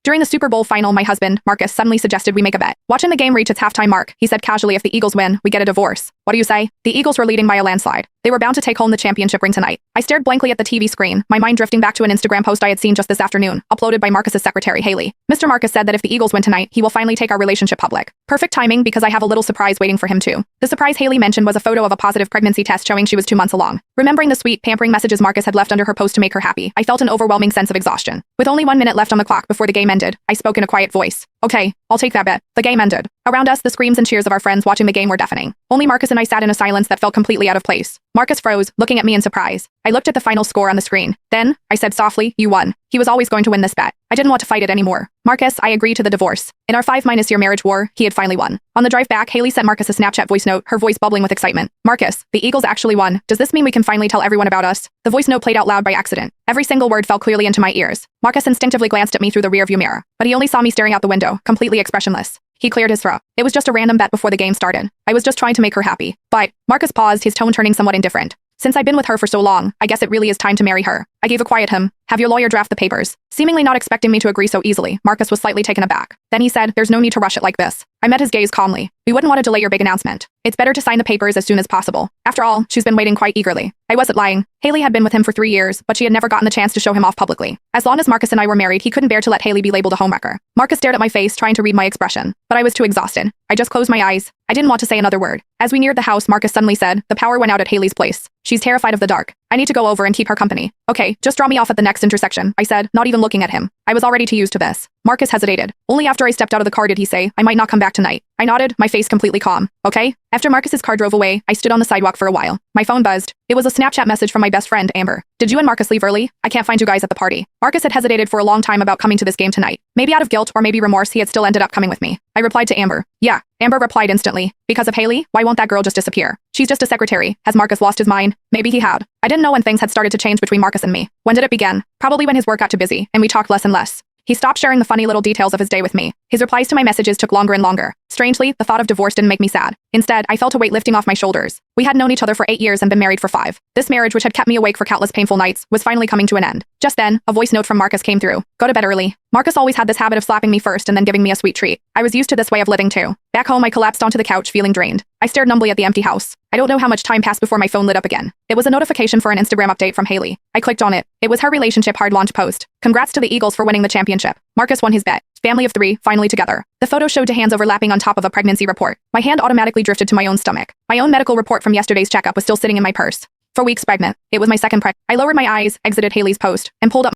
During the Super Bowl final, my husband, Marcus, suddenly suggested we make a bet. Watching the game reach its halftime mark, he said casually, if the Eagles win, we get a divorce. What do you say? The Eagles were leading by a landslide. They were bound to take home the championship ring tonight. I stared blankly at the TV screen, my mind drifting back to an Instagram post I had seen just this afternoon, uploaded by Marcus's secretary, Haley. Mr. Marcus said that if the Eagles win tonight, he will finally take our relationship public. Perfect timing because I have a little surprise waiting for him too. The surprise Haley mentioned was a photo of a positive pregnancy test showing she was 2 months along. Remembering the sweet, pampering messages Marcus had left under her post to make her happy, I felt an overwhelming sense of exhaustion. With only 1 minute left on the clock before the game ended, I spoke in a quiet voice. Okay, I'll take that bet. The game ended. Around us, the screams and cheers of our friends watching the game were deafening. Only Marcus and I sat in a silence that felt completely out of place. Marcus froze, looking at me in surprise. I looked at the final score on the screen. Then, I said softly, you won. He was always going to win this bet. I didn't want to fight it anymore. Marcus, I agree to the divorce. In our 5-year marriage war, he had finally won. On the drive back, Haley sent Marcus a Snapchat voice note, her voice bubbling with excitement. Marcus, the Eagles actually won. Does this mean we can finally tell everyone about us? The voice note played out loud by accident. Every single word fell clearly into my ears. Marcus instinctively glanced at me through the rearview mirror, but he only saw me staring out the window, completely expressionless. He cleared his throat. It was just a random bet before the game started. I was just trying to make her happy. But Marcus paused, his tone turning somewhat indifferent. Since I've been with her for so long, I guess it really is time to marry her. I gave a quiet have your lawyer draft the papers. Seemingly not expecting me to agree so easily, Marcus was slightly taken aback. Then he said, there's no need to rush it like this. I met his gaze calmly. We wouldn't want to delay your big announcement. It's better to sign the papers as soon as possible. After all, she's been waiting quite eagerly. I wasn't lying. Haley had been with him for 3 years, but she had never gotten the chance to show him off publicly. As long as Marcus and I were married, he couldn't bear to let Haley be labeled a homewrecker. Marcus stared at my face, trying to read my expression, but I was too exhausted. I just closed my eyes. I didn't want to say another word. As we neared the house, Marcus suddenly said, the power went out at Haley's place. She's terrified of the dark. I need to go over and keep her company. Okay, just draw me off at the next intersection, I said, not even looking at him. I was already too used to this. Marcus hesitated. Only after I stepped out of the car did he say, I might not come back tonight. I nodded, my face completely calm. Okay? After Marcus's car drove away, I stood on the sidewalk for a while. My phone buzzed. It was a Snapchat message from my best friend, Amber. Did you and Marcus leave early? I can't find you guys at the party. Marcus had hesitated for a long time about coming to this game tonight. Maybe out of guilt or maybe remorse, he had still ended up coming with me. I replied to Amber. Yeah. Amber replied instantly. Because of Haley? Why won't that girl just disappear? She's just a secretary. Has Marcus lost his mind? Maybe he had. I didn't know when things had started to change between Marcus and me. When did it begin? Probably when his work got too busy, and we talked less and less. He stopped sharing the funny little details of his day with me. His replies to my messages took longer and longer. Strangely, the thought of divorce didn't make me sad. Instead, I felt a weight lifting off my shoulders. We had known each other for 8 years and been married for 5. This marriage, which had kept me awake for countless painful nights, was finally coming to an end. Just then, a voice note from Marcus came through. Go to bed early. Marcus always had this habit of slapping me first and then giving me a sweet treat. I was used to this way of living too. Back home, I collapsed onto the couch, feeling drained. I stared numbly at the empty house. I don't know how much time passed before my phone lit up again. It was a notification for an Instagram update from Haley. I clicked on it. It was her relationship hard launch post. Congrats to the Eagles for winning the championship. Marcus won his bet. Family of 3, finally together. The photo showed 2 hands overlapping on top of a pregnancy report. My hand automatically drifted to my own stomach. My own medical report from yesterday's checkup was still sitting in my purse. 4 weeks pregnant. It was my second I lowered my eyes, exited Haley's post, and pulled up